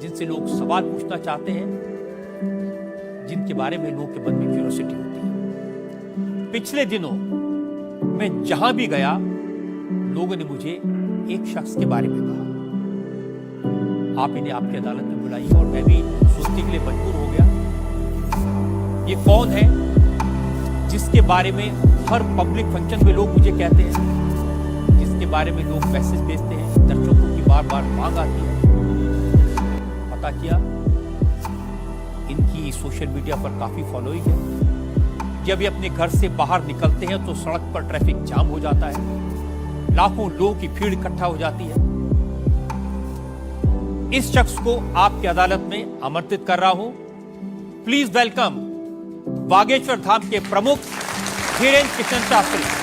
जिनसे लोग सवाल पूछना चाहते हैं, जिनके बारे में लोगों के मन में क्यूरियोसिटी होती है। पिछले दिनों मैं जहां भी गया, लोगों ने मुझे एक शख्स के बारे में कहा, आप इन्हें आपकी अदालत में बुलाइए, और मैं भी सोचने के लिए मजबूर हो गया, ये कौन है जिसके बारे में हर पब्लिक फंक्शन में लोग मुझे कहते हैं, जिसके बारे में लोग मैसेज भेजते हैं, दर्शकों की बार बार मांग आती है। पता किया, इनकी सोशल मीडिया पर काफी फॉलोइंग है। जब ये अपने घर से बाहर निकलते हैं तो सड़क पर ट्रैफिक जाम हो जाता है, लाखों लोगों की भीड़ इकट्ठा हो जाती है। इस शख्स को आपकी अदालत में आमंत्रित कर रहा हूं। प्लीज वेलकम बागेश्वर धाम के प्रमुख धीरेन्द्र कृष्ण शास्त्री।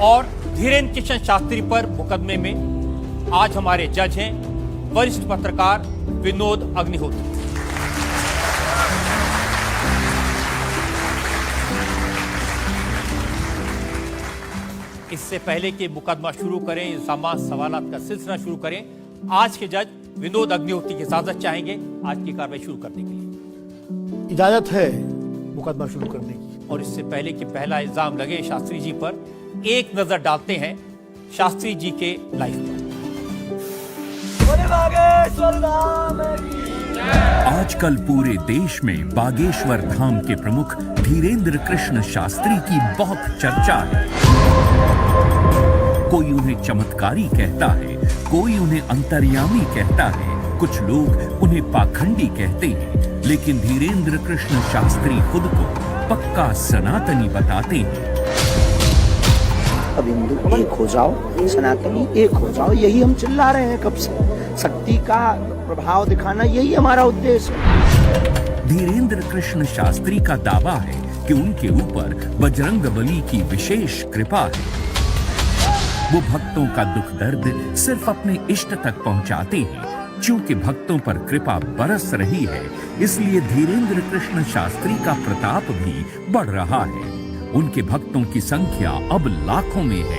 और धीरेन्द्र कृष्ण शास्त्री पर मुकदमे में आज हमारे जज हैं वरिष्ठ पत्रकार विनोद अग्निहोत्री। इससे पहले कि मुकदमा शुरू करें, इल्जामात सवालात का सिलसिला शुरू करें, आज के जज विनोद अग्निहोत्री की इजाजत चाहेंगे आज की कार्रवाई शुरू करने के लिए। इजाजत है मुकदमा शुरू करने की। और इससे पहले कि पहला इल्जाम लगे शास्त्री जी पर, एक नजर डालते हैं शास्त्री जी के लाइफ पर। आजकल पूरे देश में बागेश्वर धाम के प्रमुख धीरेन्द्र कृष्ण शास्त्री की बहुत चर्चा है। कोई उन्हें चमत्कारी कहता है, कोई उन्हें अंतर्यामी कहता है, कुछ लोग उन्हें पाखंडी कहते हैं, लेकिन धीरेन्द्र कृष्ण शास्त्री खुद को पक्का सनातनी बताते हैं। अब हिंदू एक हो जाओ, सनातनी एक हो जाओ, यही हम चिल्ला रहे हैं कब से। शक्ति का प्रभाव दिखाना यही हमारा उद्देश्य है। धीरेन्द्र कृष्ण शास्त्री का दावा है कि उनके ऊपर बजरंगबली की विशेष कृपा है। वो भक्तों का दुख दर्द सिर्फ अपने इष्ट तक पहुंचाते हैं। चूंकि भक्तों पर कृपा बरस रही है, इसलिए धीरेन्द्र कृष्ण शास्त्री का प्रताप भी बढ़ रहा है। उनके भक्तों की संख्या अब लाखों में है।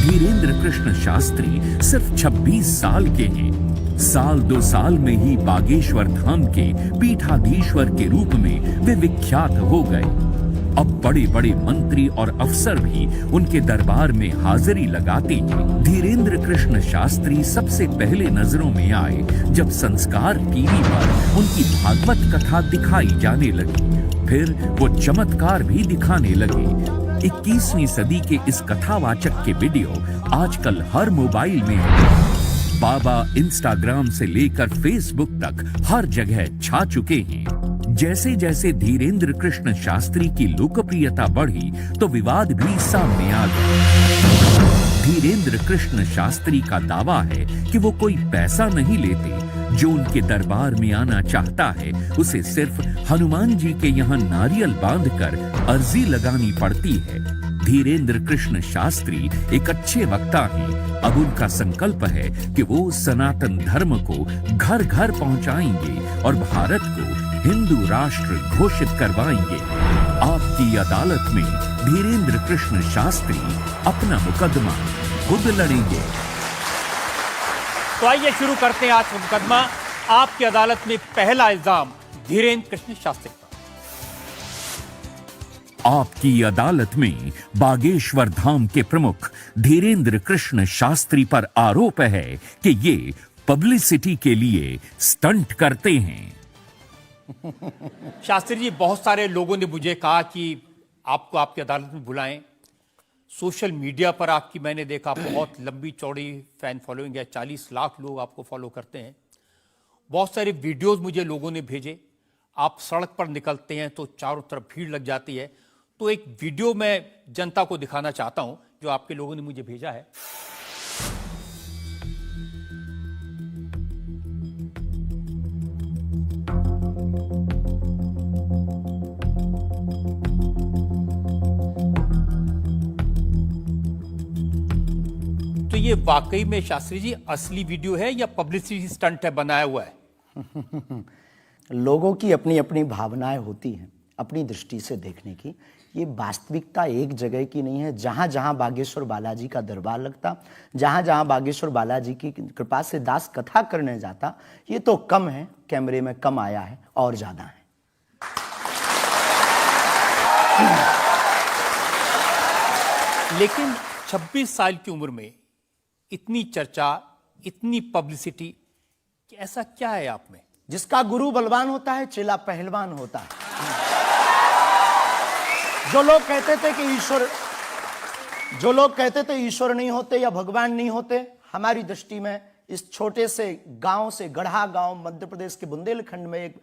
धीरेन्द्र कृष्ण शास्त्री सिर्फ 26 साल के हैं। साल 2 साल में ही बागेश्वर धाम के पीठाधीश्वर के रूप में वे विख्यात हो गए। अब बड़े बड़े मंत्री और अफसर भी उनके दरबार में हाजिरी लगाते हैं। धीरेन्द्र कृष्ण शास्त्री सबसे पहले नजरों में आए जब संस्कार टीवी पर उनकी भागवत कथा दिखाई जाने लगी। फिर वो चमत्कार भी दिखाने लगे। 21वीं सदी के इस कथावाचक के वीडियो आजकल हर मोबाइल में है। बाबा इंस्टाग्राम से लेकर फेसबुक तक हर जगह छा चुके हैं। जैसे जैसे धीरेन्द्र कृष्ण शास्त्री की लोकप्रियता बढ़ी तो विवाद भी सामने आ गए। धीरेन्द्र कृष्ण शास्त्री का दावा है कि वो कोई पैसा नहीं लेते। जो उनके दरबार में आना चाहता है उसे सिर्फ हनुमान जी के यहाँ नारियल बांधकर अर्जी लगानी पड़ती है। धीरेन्द्र कृष्ण शास्त्री एक अच्छे वक्ता हैं। अब उनका संकल्प है कि वो सनातन धर्म को घर घर पहुंचाएंगे और भारत को हिंदू राष्ट्र घोषित करवाएंगे। आपकी अदालत में धीरेन्द्र कृष्ण शास्त्री अपना मुकदमा खुद लड़ेंगे। तो आइए शुरू करते हैं आज का मुकदमा। आपकी अदालत में पहला इल्जाम धीरेन्द्र कृष्ण शास्त्री पर। आपकी अदालत में बागेश्वर धाम के प्रमुख धीरेन्द्र कृष्ण शास्त्री पर आरोप है कि ये पब्लिसिटी के लिए स्टंट करते हैं। शास्त्री जी, बहुत सारे लोगों ने मुझे कहा कि आपको आपकी अदालत में बुलाएं। सोशल मीडिया पर आपकी मैंने देखा बहुत लंबी चौड़ी फैन फॉलोइंग है, 40 लाख लोग आपको फॉलो करते हैं। बहुत सारे वीडियोस मुझे लोगों ने भेजे। आप सड़क पर निकलते हैं तो चारों तरफ भीड़ लग जाती है। तो एक वीडियो मैं जनता को दिखाना चाहता हूं जो आपके लोगों ने मुझे भेजा है। ये वाकई में शास्त्री जी असली वीडियो है या पब्लिसिटी स्टंट है, बनाया हुआ है? लोगों की अपनी अपनी भावनाएं होती हैं, अपनी दृष्टि से देखने की। ये वास्तविकता एक जगह की नहीं है। जहां जहां बागेश्वर बालाजी का दरबार लगता, जहां जहां बागेश्वर बालाजी की कृपा से दास कथा करने जाता, ये तो कम है, कैमरे में कम आया है, और ज्यादा है। लेकिन 26 साल की उम्र में इतनी चर्चा, इतनी पब्लिसिटी, ऐसा क्या है आप में? जिसका गुरु बलवान होता है, चेला पहलवान होता है। जो लोग कहते थे ईश्वर नहीं होते या भगवान नहीं होते, हमारी दृष्टि में इस छोटे से गांव से, गढ़ा गांव, मध्य प्रदेश के बुंदेलखंड में एक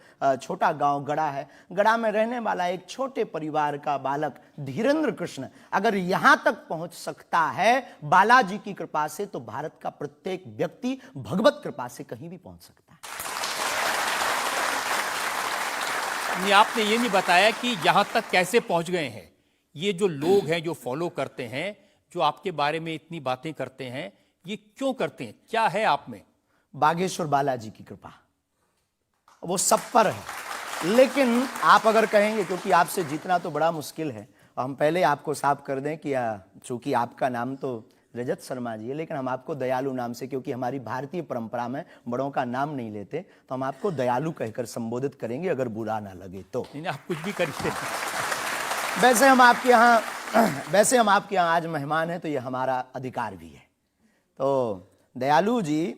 छोटा गांव गढ़ा है। गढ़ा में रहने वाला एक छोटे परिवार का बालक धीरेन्द्र कृष्ण अगर यहां तक पहुंच सकता है बालाजी की कृपा से, तो भारत का प्रत्येक व्यक्ति भगवत कृपा से कहीं भी पहुंच सकता है। आपने ये नहीं बताया कि यहां तक कैसे पहुंच गए हैं। ये जो लोग हैं, जो फॉलो करते हैं, जो आपके बारे में इतनी बातें करते हैं, ये क्यों करते हैं? क्या है आप में? बागेश्वर बालाजी की कृपा, वो सब पर है। लेकिन आप अगर कहेंगे, क्योंकि आपसे जीतना तो बड़ा मुश्किल है, हम पहले आपको साफ कर दें कि चूंकि आपका नाम तो रजत शर्मा जी है, लेकिन हम आपको दयालु नाम से, क्योंकि हमारी भारतीय परंपरा में बड़ों का नाम नहीं लेते, तो हम आपको दयालु कहकर संबोधित करेंगे, अगर बुरा ना लगे तो। आप कुछ भी करिए। वैसे हम आपके यहाँ आज मेहमान हैं, तो ये हमारा अधिकार भी है। तो दयालु जी,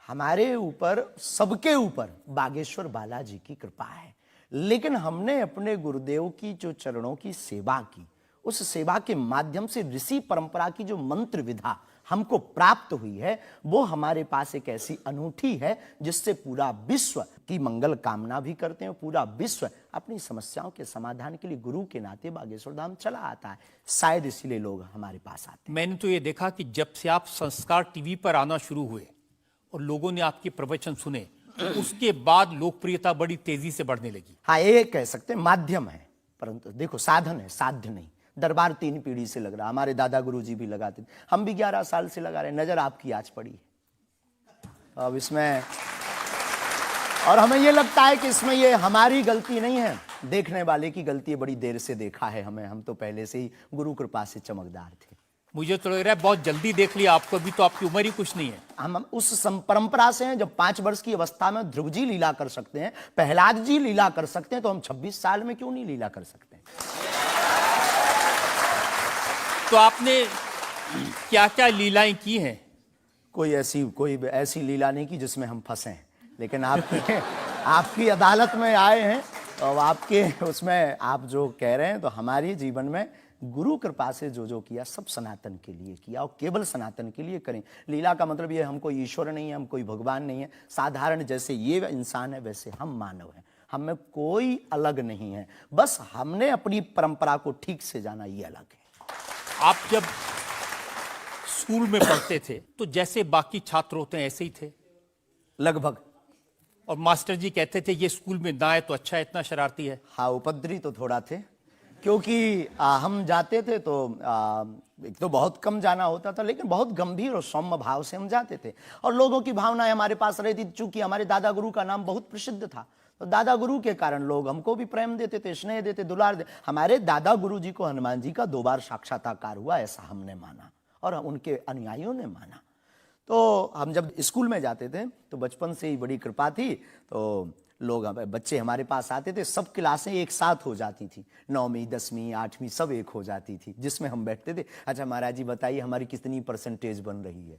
हमारे ऊपर, सबके ऊपर बागेश्वर बालाजी की कृपा है। लेकिन हमने अपने गुरुदेव की जो चरणों की सेवा की, उस सेवा के माध्यम से ऋषि परंपरा की जो मंत्र विधा हमको प्राप्त हुई है, वो हमारे पास एक ऐसी अनूठी है जिससे पूरा विश्व की मंगल कामना भी करते हैं। पूरा विश्व अपनी समस्याओं के समाधान के लिए गुरु के नाते बागेश्वर धाम चला आता है। शायद इसीलिए लोग हमारे पास आते हैं। मैंने तो ये देखा कि जब से आप संस्कार टीवी पर आना शुरू हुए और लोगों ने आपके प्रवचन सुने, उसके बाद लोकप्रियता बड़ी तेजी से बढ़ने लगी। हाँ, ये कह सकते हैं माध्यम है, परंतु देखो साधन है, साध्य नहीं। दरबार 3 पीढ़ी से लग रहा, हमारे दादा गुरु जी भी लगाते थे, हम भी 11 साल से लगा रहे। नजर आपकी आज पड़ी है अब इसमें, और हमें ये लगता है कि इसमें ये हमारी गलती नहीं है, देखने वाले की गलती है। बड़ी देर से देखा है हमें, हम तो पहले से ही गुरु कृपा से चमकदार थे। मुझे तो लग रहा है बहुत जल्दी देख लिया आपको, भी तो आपकी उम्र ही कुछ नहीं है। हम उस परंपरा से हैं, जब 5 वर्ष की अवस्था में ध्रुव जी लीला कर सकते हैं, प्रहलाद जी लीला कर सकते हैं, तो हम 26 साल में क्यों नहीं लीला कर सकते? तो आपने क्या क्या लीलाएं की हैं? कोई ऐसी लीला नहीं की जिसमें हम फंसे, लेकिन आपकी अदालत में आए हैं, और आपके उसमें आप जो कह रहे हैं, तो हमारे जीवन में गुरु कृपा से जो किया, सब सनातन के लिए किया, और केवल सनातन के लिए करें। लीला का मतलब ये, हम कोई ईश्वर नहीं है, हम कोई भगवान नहीं है। साधारण जैसे ये इंसान है, वैसे हम मानव हैं, हम में कोई अलग नहीं है। बस हमने अपनी परंपरा को ठीक से जाना, ये अलग है। आप जब स्कूल में पढ़ते थे तो जैसे बाकी छात्र होते हैं ऐसे ही थे लगभग, और मास्टर जी कहते थे ये स्कूल में ना है तो अच्छा है, इतना शरारती है? हाँ, उपद्रवी तो थोड़ा थे, क्योंकि हम जाते थे तो एक तो बहुत कम जाना होता था, लेकिन बहुत गंभीर और सौम्य भाव से हम जाते थे, और लोगों की भावनाएं हमारे पास रहती थी। चूंकि हमारे दादा गुरु का नाम बहुत प्रसिद्ध था, तो दादा गुरु के कारण लोग हमको भी प्रेम देते थे, स्नेह देते, दुलार देते। हमारे दादा गुरु जी को हनुमान जी का 2 बार साक्षात्कार हुआ, ऐसा हमने माना, और उनके अनुयायियों ने माना। तो हम जब स्कूल में जाते थे, तो बचपन से ही बड़ी कृपा थी, तो लोग, बच्चे हमारे पास आते थे, सब क्लासें एक साथ हो जाती थी, 9वीं 10वीं 8वीं सब एक हो जाती थी, जिसमें हम बैठते थे। अच्छा महाराज जी बताइए हमारी कितनी परसेंटेज बन रही है?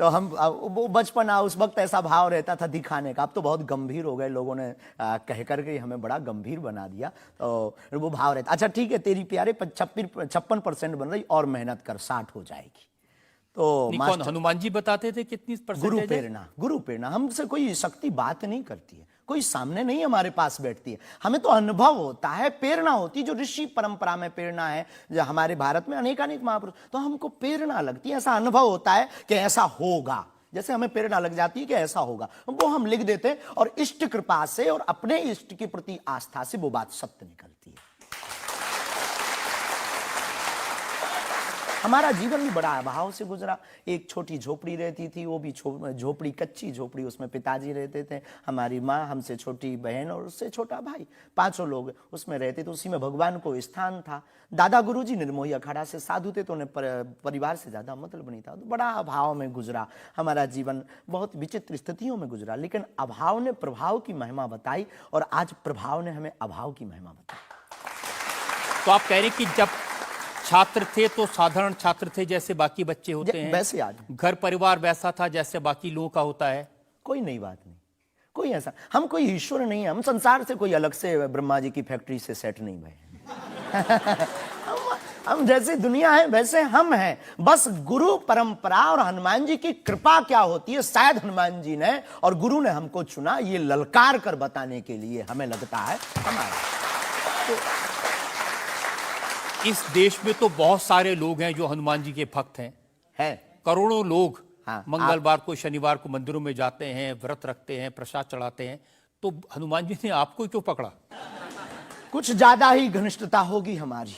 तो हम, वो बचपना, उस वक्त ऐसा भाव रहता था दिखाने का। अब तो बहुत गंभीर हो गए, लोगों ने कह करके हमें बड़ा गंभीर बना दिया, तो वो भाव रहता। अच्छा ठीक है, तेरी प्यारे 56% बन रही, और मेहनत कर, 60 हो जाएगी। तो कौन, हनुमान जी बताते थे कितनी परसेंटेज? गुरु प्रेरणा हमसे कोई शक्ति बात नहीं करती है, कोई सामने नहीं हमारे पास बैठती है, हमें तो अनुभव होता है, प्रेरणा होती है। जो ऋषि परंपरा में प्रेरणा है, जो हमारे भारत में अनेकानेक महापुरुष, तो हमको प्रेरणा लगती है, ऐसा अनुभव होता है कि ऐसा होगा, जैसे हमें प्रेरणा लग जाती है कि ऐसा होगा, वो हम लिख देते हैं, और इष्ट कृपा से और अपने इष्ट के प्रति आस्था से वो बात सत्य निकलती है। हमारा जीवन भी बड़ा अभाव से गुजरा। एक छोटी झोपड़ी रहती थी, वो भी झोपड़ी, कच्ची झोपड़ी, उसमें पिताजी रहते थे, हमारी माँ, हमसे छोटी बहन और उससे छोटा भाई, 5 लोग उसमें रहते थे। उसी में भगवान को स्थान था। दादा गुरुजी निर्मोही अखाड़ा से साधु थे, तो उन्हें परिवार से ज्यादा मतलब नहीं था। तो बड़ा अभाव में गुजरा हमारा जीवन, बहुत विचित्र स्थितियों में गुजरा। लेकिन अभाव ने प्रभाव की महिमा बताई और आज प्रभाव ने हमें अभाव की महिमा बताई। तो आप कह रहे हैं कि जब छात्र थे तो साधारण छात्र थे, जैसे बाकी बच्चे होते हैं, वैसे आज घर परिवार वैसा था जैसे बाकी लोगों का होता है। कोई नई बात नहीं, कोई ऐसा, हम कोई ईश्वर नहीं है, हम संसार से कोई अलग से ब्रह्मा जी की फैक्ट्री से सेट नहीं भरे। हम जैसे दुनिया है वैसे हम हैं। बस गुरु परंपरा और हनुमान जी की कृपा क्या होती है, शायद हनुमान जी ने और गुरु ने हमको चुना ये ललकार कर बताने के लिए, हमें लगता है हमारा। तो इस देश में तो बहुत सारे लोग हैं जो हनुमान जी के भक्त हैं, है करोड़ों लोग। हाँ, मंगलवार को, शनिवार को मंदिरों में जाते हैं, व्रत रखते हैं, प्रसाद चढ़ाते हैं। तो हनुमान जी ने आपको क्यों पकड़ा? कुछ ज्यादा ही घनिष्ठता होगी हमारी,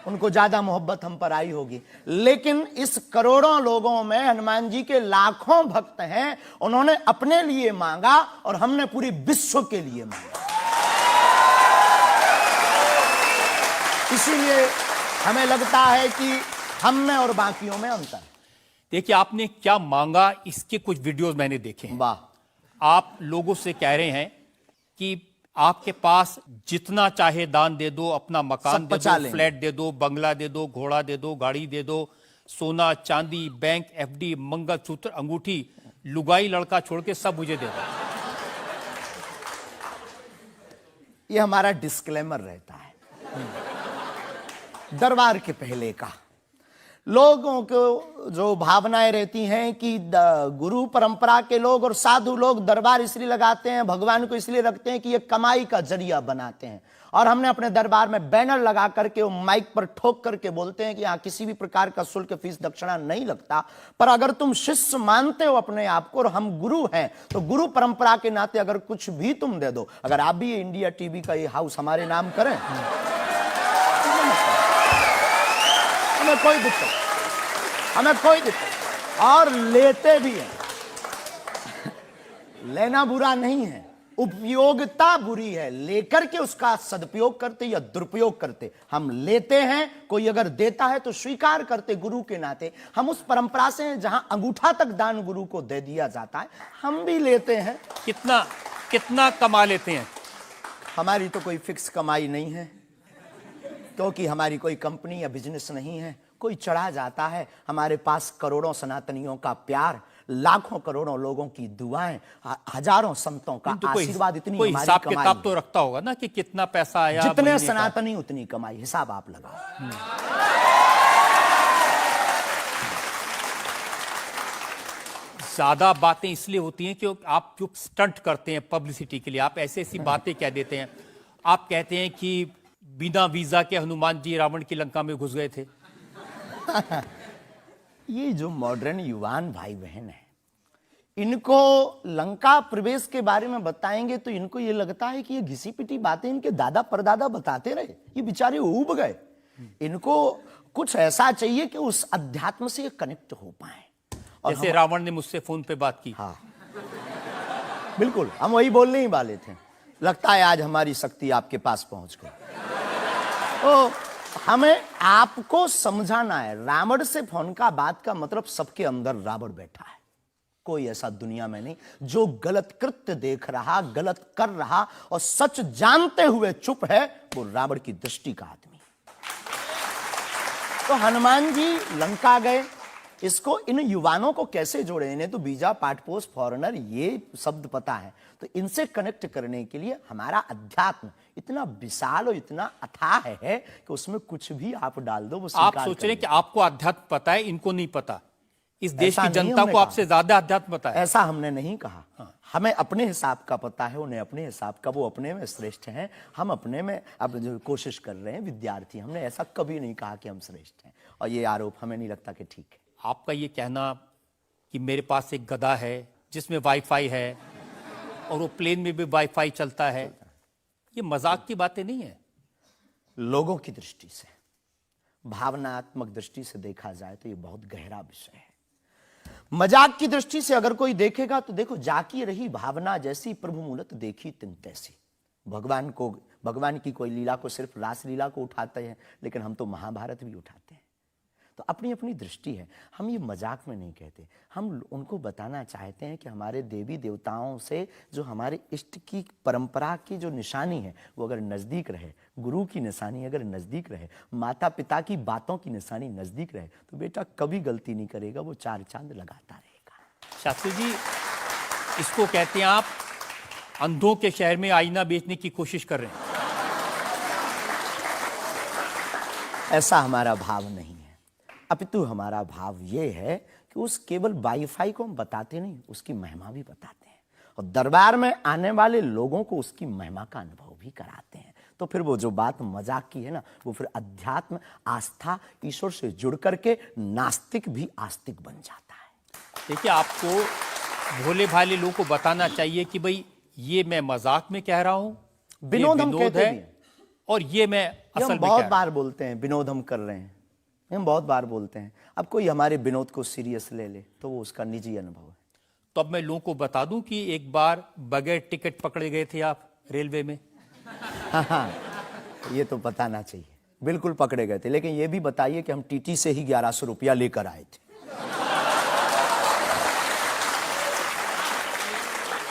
उनको ज्यादा मोहब्बत हम पर आई होगी। लेकिन इस करोड़ों लोगों में हनुमान जी के लाखों भक्त हैं। उन्होंने अपने लिए मांगा और हमने पूरी विश्व के लिए मांगा। इसीलिए हमें लगता है कि हम में और बाकियों में अंतर है। देखिए, आपने क्या मांगा, इसके कुछ वीडियोस मैंने देखे हैं। वाह। आप लोगों से कह रहे हैं कि आपके पास जितना चाहे दान दे दो, अपना मकान दे दो, फ्लैट दे दो, बंगला दे दो, घोड़ा दे दो, गाड़ी दे दो, सोना चांदी, बैंक, एफडी, मंगलसूत्र, अंगूठी, लुगाई लड़का छोड़ के सब मुझे दे दो। ये हमारा डिस्क्लेमर रहता है दरबार के पहले का। लोगों को जो भावनाएं रहती हैं कि गुरु परंपरा के लोग और साधु लोग दरबार इसलिए लगाते हैं, भगवान को इसलिए रखते हैं कि ये कमाई का जरिया बनाते हैं। और हमने अपने दरबार में बैनर लगा करके, वो माइक पर ठोक करके बोलते हैं कि यहाँ किसी भी प्रकार का शुल्क, फीस, दक्षिणा नहीं लगता। पर अगर तुम शिष्य मानते हो अपने आप को और हम गुरु हैं, तो गुरु परंपरा के नाते अगर कुछ भी तुम दे दो, अगर आप भी इंडिया टीवी का ये हाउस हमारे नाम करें, हमें कोई दिक्कत, हमें कोई दिक्कत। और लेते भी हैं, लेना बुरा नहीं है, उपयोगिता बुरी है। लेकर के उसका सदुपयोग करते या दुरुपयोग करते। हम लेते हैं, कोई अगर देता है तो स्वीकार करते गुरु के नाते। हम उस परंपरा से हैं जहां अंगूठा तक दान गुरु को दे दिया जाता है, हम भी लेते हैं। कितना कितना कमा लेते हैं? हमारी तो कोई फिक्स कमाई नहीं है, क्योंकि हमारी कोई कंपनी या बिजनेस नहीं है। कोई चढ़ा जाता है, हमारे पास करोड़ों सनातनियों का प्यार, लाखों करोड़ों लोगों की दुआएं, हजारों संतों का आशीर्वाद, इतनी कोई हमारी हिसाब कमाई किताब तो रखता होगा ना कि कितना पैसा आया। जितने सनातनी उतनी कमाई, हिसाब आप लगाओ। ज्यादा बातें इसलिए होती हैं कि आप जो स्टंट करते हैं पब्लिसिटी के लिए, आप ऐसी ऐसी बातें कह देते हैं। आप कहते हैं कि बिना वीजा के हनुमान जी रावण की लंका में घुस गए थे। ये जो मॉडर्न युवान भाई बहन है, इनको लंका प्रवेश के बारे में बताएंगे तो इनको ये लगता है कि ये घिसी पिटी बातें इनके दादा परदादा बताते रहे, ये बेचारे ऊब गए। इनको कुछ ऐसा चाहिए कि उस अध्यात्म से कनेक्ट हो पाए। और जैसे रावण ने मुझसे फोन पे बात की। हाँ, बिल्कुल, हम वही बोलने ही वाले थे। लगता है आज हमारी शक्ति आपके पास पहुंच गई। तो हमें आपको समझाना है, रावण से फोन का बात का मतलब सबके अंदर रावण बैठा है। कोई ऐसा दुनिया में नहीं जो गलत कृत्य देख रहा, गलत कर रहा और सच जानते हुए चुप है, वो रावण की दृष्टि का आदमी। तो हनुमान जी लंका गए, इसको इन युवानों को कैसे जोड़े? इन्हें तो वीजा, पासपोर्ट, फॉरेनर ये शब्द पता है। तो इनसे कनेक्ट करने के लिए हमारा अध्यात्म इतना विशाल और इतना अथाह है कि उसमें कुछ भी आप डाल दो वो आप सोच रहे हैं कि आपको अध्यात्म पता है, इनको नहीं पता। इस देश की जनता को आपसे ज्यादा अध्यात्म पता है। ऐसा हमने नहीं कहा। हाँ। हमें अपने हिसाब का पता है, उन्हें अपने हिसाब का। वो अपने में श्रेष्ठ हैं, हम अपने में अब जो कोशिश कर रहे हैं विद्यार्थी। हमने ऐसा कभी नहीं कहा कि हम श्रेष्ठ हैं, और ये आरोप हमें नहीं लगता कि ठीक है। आपका ये कहना कि मेरे पास एक गधा है जिसमें वाईफाई है और वो प्लेन में भी वाईफाई चलता है, ये मजाक की बातें नहीं है। लोगों की दृष्टि से भावनात्मक दृष्टि से देखा जाए तो ये बहुत गहरा विषय है। मजाक की दृष्टि से अगर कोई देखेगा तो देखो, जाकी रही भावना जैसी प्रभु मूलत देखी तिन तैसी। भगवान की कोई लीला को सिर्फ रास लीला को उठाते हैं, लेकिन हम तो महाभारत भी उठाते हैं। तो अपनी अपनी दृष्टि है, हम ये मजाक में नहीं कहते, हम उनको बताना चाहते हैं कि हमारे देवी देवताओं से जो हमारे इष्ट की परंपरा की जो निशानी है वो अगर नज़दीक रहे, गुरु की निशानी अगर नज़दीक रहे, माता पिता की बातों की निशानी नज़दीक रहे, तो बेटा कभी गलती नहीं करेगा, वो चार चांद लगाता रहेगा। शास्त्री जी, इसको कहते हैं आप अंधों के शहर में आईना बेचने की कोशिश कर रहे हैं। ऐसा हमारा भाव नहीं है, अपितु हमारा भाव ये है कि उस केवल वाईफाई को हम बताते नहीं, उसकी महिमा भी बताते हैं, और दरबार में आने वाले लोगों को उसकी महिमा का अनुभव भी कराते हैं। तो फिर वो जो बात मजाक की है ना, वो फिर अध्यात्म, आस्था, ईश्वर से जुड़ करके नास्तिक भी आस्तिक बन जाता है। देखिए, आपको भोले भाले लोगों को बताना चाहिए कि भाई ये मैं मजाक में कह रहा हूं, विनोद हम कहते है, भी हैं। और ये मैं असल हम में बहुत कह बार बोलते हैं विनोद हम कर रहे हैं, हम बहुत बार बोलते हैं। अब कोई हमारे विनोद को सीरियस ले ले तो वो उसका निजी अनुभव है। तो अब मैं लोगों को बता दूं कि एक बार बगैर टिकट पकड़े गए थे आप रेलवे में। हाँ, ये तो बताना चाहिए, बिल्कुल पकड़े गए थे, लेकिन ये भी बताइए कि हम टीटी से ही 1100 रुपया लेकर आए थे।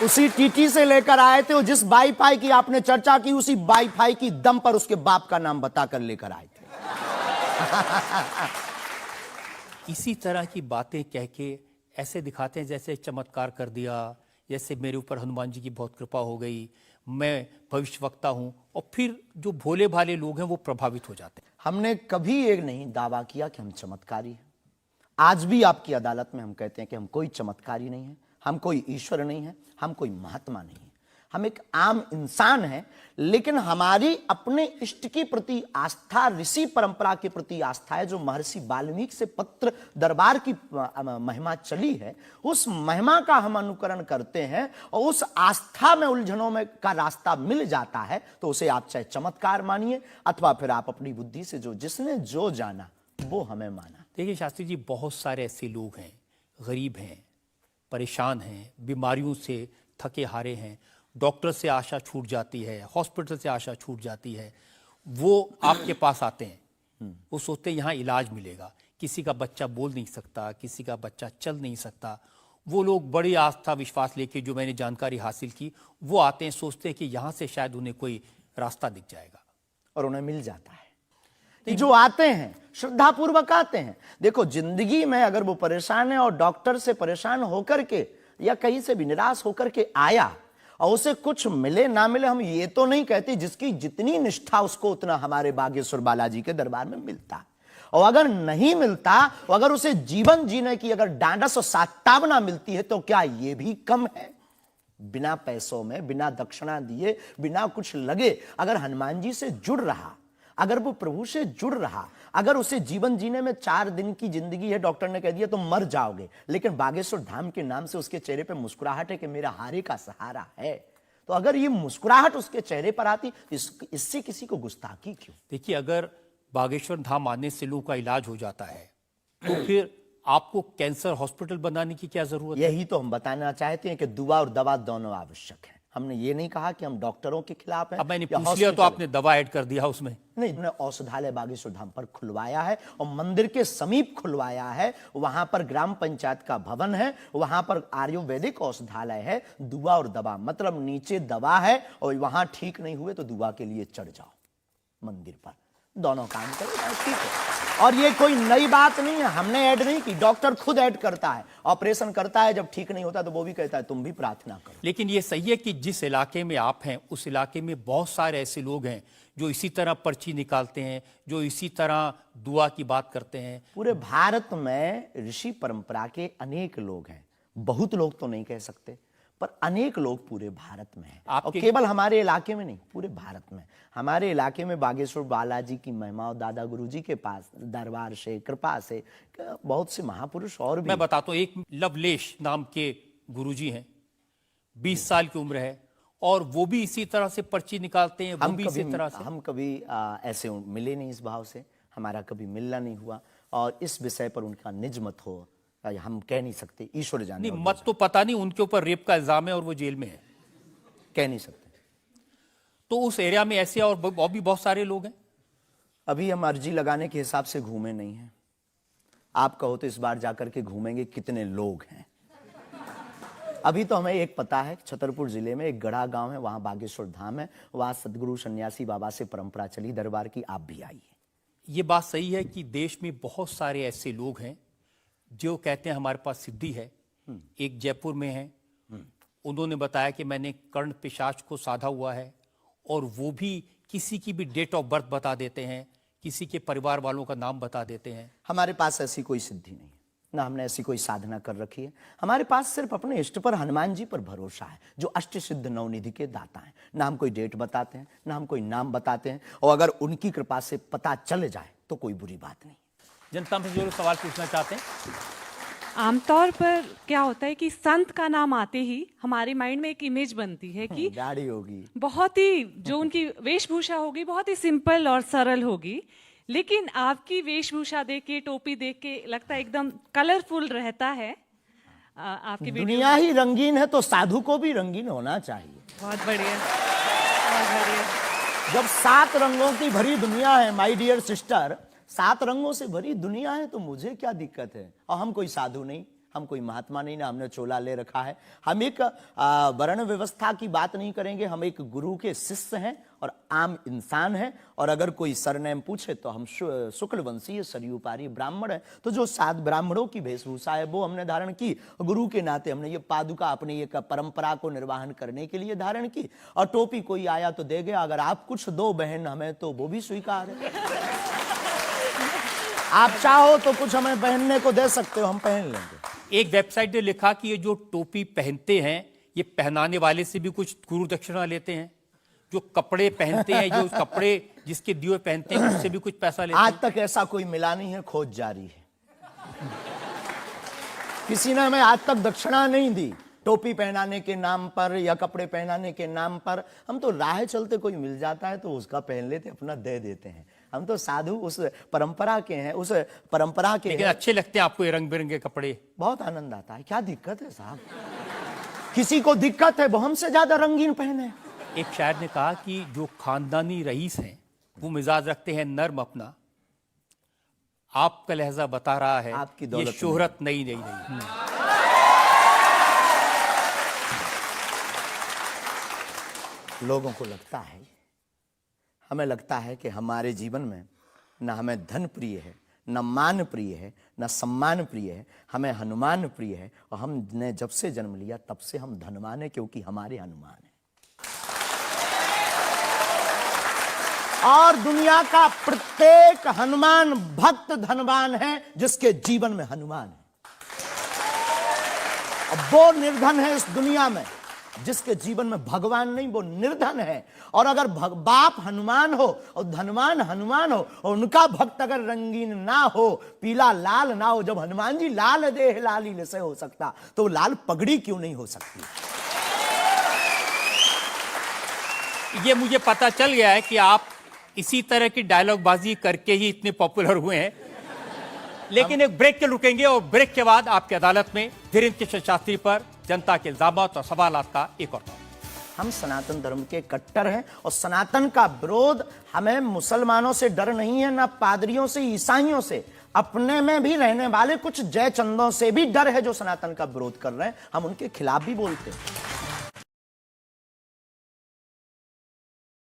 उसी टीटी से लेकर आए थे, और जिस वाईफाई की आपने चर्चा की उसी वाईफाई की दम पर उसके बाप का नाम बताकर लेकर आए थे। इसी तरह की बातें कह के ऐसे दिखाते हैं जैसे चमत्कार कर दिया, जैसे मेरे ऊपर हनुमान जी की बहुत कृपा हो गई, मैं भविष्यवक्ता हूं, और फिर जो भोले भाले लोग हैं वो प्रभावित हो जाते हैं। हमने कभी एक नहीं दावा किया कि हम चमत्कारी हैं। आज भी आपकी अदालत में हम कहते हैं कि हम कोई चमत्कारी नहीं है, हम कोई ईश्वर नहीं है, हम कोई महात्मा नहीं है, हम एक आम इंसान हैं। लेकिन हमारी अपने इष्ट की प्रति आस्था, ऋषि परंपरा के प्रति आस्था है, जो महर्षि वाल्मीकि से पत्र दरबार की महिमा चली है, उस महिमा का हम अनुकरण करते हैं, और उस आस्था में उलझनों में का रास्ता मिल जाता है तो उसे आप चाहे चमत्कार मानिए, अथवा फिर आप अपनी बुद्धि से जो जिसने जो जाना वो हमें माना। देखिए शास्त्री जी, बहुत सारे ऐसे लोग हैं, गरीब हैं, परेशान हैं, बीमारियों से थके हारे हैं, डॉक्टर से आशा छूट जाती है, हॉस्पिटल से आशा छूट जाती है, वो आपके पास आते हैं, वो सोचते हैं यहाँ इलाज मिलेगा। किसी का बच्चा बोल नहीं सकता, किसी का बच्चा चल नहीं सकता, वो लोग बड़ी आस्था विश्वास लेके, जो मैंने जानकारी हासिल की, वो आते हैं, सोचते हैं कि यहाँ से शायद उन्हें कोई रास्ता दिख जाएगा, और उन्हें मिल जाता है। जो आते हैं श्रद्धा पूर्वक आते हैं। देखो, जिंदगी में अगर वो परेशान है और डॉक्टर से परेशान होकर के या कहीं से भी निराश होकर के आया और उसे कुछ मिले ना मिले, हम ये तो नहीं कहते, जिसकी जितनी निष्ठा उसको उतना हमारे बागेश्वर बालाजी के दरबार में मिलता। और अगर नहीं मिलता, और अगर उसे जीवन जीने की अगर डांडस और सात्तावना मिलती है, तो क्या ये भी कम है? बिना पैसों में, बिना दक्षिणा दिए, बिना कुछ लगे अगर हनुमान जी से जुड़ रहा, अगर वो प्रभु से जुड़ रहा, अगर उसे जीवन जीने में 4 दिन की जिंदगी है, डॉक्टर ने कह दिया तो मर जाओगे, लेकिन बागेश्वर धाम के नाम से उसके चेहरे पे मुस्कुराहट है कि मेरा हारे का सहारा है, तो अगर ये मुस्कुराहट उसके चेहरे पर आती, इससे किसी को गुस्ताखी क्यों? देखिए, अगर बागेश्वर धाम आने से लोगों का इलाज हो जाता है, तो फिर आपको कैंसर हॉस्पिटल बनाने की क्या जरूरत है? यही तो हम बताना चाहते हैं कि दुआ और दवा दोनों आवश्यक है। हमने ये नहीं कहा कि हम डॉक्टरों के खिलाफ हैं। अब मैंने पूछ लिया तो आपने दवा ऐड कर दिया उसमें। नहीं, हमने औषधालय बागेश्वर धाम पर खुलवाया है, और मंदिर के समीप खुलवाया है। वहां पर ग्राम पंचायत का भवन है, वहां पर आयुर्वेदिक औषधालय है। दुआ और दवा मतलब नीचे दवा है, और वहां ठीक नहीं हुए तो दुआ के लिए चढ़ जाओ मंदिर पर, दोनों काम करो, ठीक है। और ये कोई नई बात नहीं है, हमने ऐड नहीं की, डॉक्टर खुद ऐड करता है, ऑपरेशन करता है, जब ठीक नहीं होता तो वो भी कहता है तुम भी प्रार्थना करो। लेकिन ये सही है कि जिस इलाके में आप हैं, उस इलाके में बहुत सारे ऐसे लोग हैं जो इसी तरह पर्ची निकालते हैं, जो इसी तरह दुआ की बात करते हैं। पूरे भारत में ऋषि परंपरा के अनेक लोग हैं, बहुत लोग तो नहीं कह सकते, पर अनेक लोग पूरे भारत में हैं। और केवल हमारे इलाके में नहीं, पूरे भारत में। हमारे इलाके में बागेश्वर बालाजी की महिमा और दादा गुरुजी के पास दरबार से, कृपा से बहुत से महापुरुष और भी। मैं बताता हूँ, एक लवलेश नाम के गुरुजी हैं, 20 साल की उम्र है, और वो भी इसी तरह से पर्ची निकालते हैं, वो भी इसी तरह से। हम कभी ऐसे मिले नहीं इस भाव से। हमारा कभी मिलना नहीं हुआ, और इस विषय पर उनका निज मत हो हम कह नहीं सकते, ईश्वर जाने। नहीं, मत तो पता नहीं, उनके ऊपर रेप का इल्जाम है और वो जेल में है, कह नहीं सकते। तो उस एरिया में ऐसे और भी बहुत सारे लोग हैं। अभी हम अर्जी लगाने के हिसाब से घूमे नहीं हैं। आप कहो तो इस बार जाकर के घूमेंगे कितने लोग हैं। अभी तो हमें एक पता है, छतरपुर जिले में एक गढ़ा गांव है, वहां बागेश्वर धाम है, वहां सदगुरु सन्यासी बाबा से परंपरा चली दरबार की, आप भी आइए। ये बात सही है कि देश में बहुत सारे ऐसे लोग हैं जो कहते हैं हमारे पास सिद्धि है। एक जयपुर में है, उन्होंने बताया कि मैंने कर्ण पिशाच को साधा हुआ है, और वो भी किसी की भी डेट ऑफ बर्थ बता देते हैं, किसी के परिवार वालों का नाम बता देते हैं। हमारे पास ऐसी कोई सिद्धि नहीं, ना हमने ऐसी कोई साधना कर रखी है। हमारे पास सिर्फ अपने इष्ट पर, हनुमान जी पर भरोसा है, जो अष्ट सिद्ध नवनिधि के दाता हैं। ना हम कोई डेट बताते हैं, ना हम कोई नाम बताते हैं, और अगर उनकी कृपा से पता चल जाए तो कोई बुरी बात नहीं। जनता में जो लोग सवाल पूछना चाहते हैं। आमतौर पर क्या होता है कि संत का नाम आते ही हमारे माइंड में एक इमेज बनती है कि दाढ़ी होगी, बहुत ही जो उनकी वेशभूषा होगी बहुत ही सिंपल और सरल होगी, लेकिन आपकी वेशभूषा देख के, टोपी देख के लगता है एकदम कलरफुल रहता है। आपकी दुनिया ही रंगीन है तो साधु को भी रंगीन होना चाहिए। बहुत बढ़िया, बहुत बढ़िया। जब 7 रंगों की भरी दुनिया है माय डियर सिस्टर, 7 रंगों से भरी दुनिया है, तो मुझे क्या दिक्कत है। और हम कोई साधु नहीं, हम कोई महात्मा नहीं, ना हमने चोला ले रखा है। हम एक वर्ण व्यवस्था की बात नहीं करेंगे, हम एक गुरु के शिष्य हैं और आम इंसान हैं। और अगर कोई सरनेम पूछे तो हम शुक्ल वंशीय सरयूपारी ब्राह्मण है। तो जो 7 ब्राह्मणों की वेशभूषा है वो हमने धारण की, गुरु के नाते हमने ये पादुका अपनी एक परंपरा को निर्वाहन करने के लिए धारण की। और टोपी कोई आया तो दे गया, अगर आप कुछ दो बहन हमें तो वो भी स्वीकार है। आप चाहो तो कुछ हमें पहनने को दे सकते हो, हम पहन लेंगे। एक वेबसाइट ने लिखा कि ये जो टोपी पहनते हैं ये पहनाने वाले से भी कुछ गुरु दक्षिणा लेते हैं, जो कपड़े पहनते हैं, जो कपड़े जिसके दिए पहनते हैं उससे भी कुछ पैसा लेते हैं। आज तक ऐसा कोई मिला नहीं है, खोज जारी है। किसी ने हमें आज तक दक्षिणा नहीं दी टोपी पहनाने के नाम पर या कपड़े पहनाने के नाम पर। हम तो राह चलते कोई मिल जाता है तो उसका पहन लेते, अपना दे देते हैं। हम तो साधु उस परंपरा के हैं, उस परंपरा के। लेकिन अच्छे लगते हैं आपको ये रंग बिरंगे कपड़े? बहुत आनंद आता है। क्या दिक्कत है साहब? किसी को दिक्कत है वो हमसे ज्यादा रंगीन पहने। एक शायर ने कहा कि जो खानदानी रईस हैं वो मिजाज रखते हैं नर्म अपना, आपका लहजा बता रहा है आपकी ये दौलत शोहरत नहीं। लोगों को लगता है, हमें लगता है कि हमारे जीवन में न हमें धन प्रिय है, न मान प्रिय है, न सम्मान प्रिय है, हमें हनुमान प्रिय है। और हमने जब से जन्म लिया तब से हम धनवान हैं, क्योंकि हमारे हनुमान हैं। और दुनिया का प्रत्येक हनुमान भक्त धनवान है जिसके जीवन में हनुमान है। और वो निर्धन है इस दुनिया में जिसके जीवन में भगवान नहीं, वो निर्धन है। और अगर बाप हनुमान हो और धनवान हनुमान हो और उनका भक्त अगर रंगीन ना हो, पीला लाल ना हो, जब हनुमान जी लाल देह लाली से हो सकता तो लाल पगड़ी क्यों नहीं हो सकती? ये मुझे पता चल गया है कि आप इसी तरह की डायलॉग बाजी करके ही इतने पॉपुलर हुए हैं। लेकिन एक ब्रेक के रुकेंगे और ब्रेक के बाद आपकी अदालत में धीरेन्द्र कृष्ण शास्त्री पर जनता के इल्जामात और सवालात का एक और। हम सनातन धर्म के कट्टर हैं और सनातन का विरोध हमें मुसलमानों से डर नहीं है, ना पादरियों से, ईसाइयों से, अपने में भी रहने वाले कुछ जयचंदों से भी डर है जो सनातन का विरोध कर रहे हैं। हम उनके खिलाफ भी बोलते हैं।